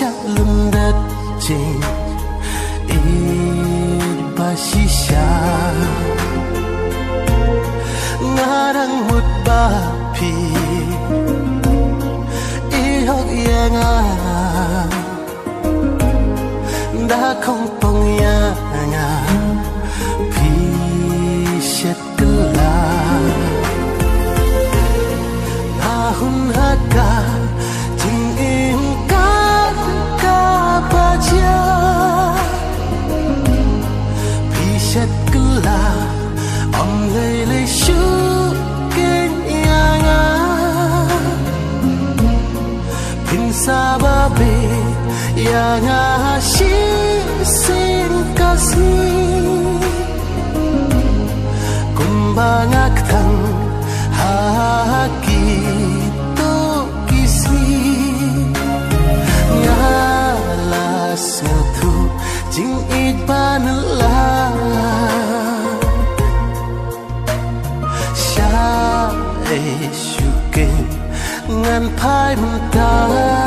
chắc lưng đất trình ít ba xí xa ngã đang một ba phi ít học yang đã không phong ya ngà phi xét la na hun haka ting in ka ba cha phi xét la om lê lê shu ken ya ngà pin sa ba be ya ngà shi sin kasih kumbangak thang haki to kisi ngala satu jing it banala sha e shuken ngan phai mta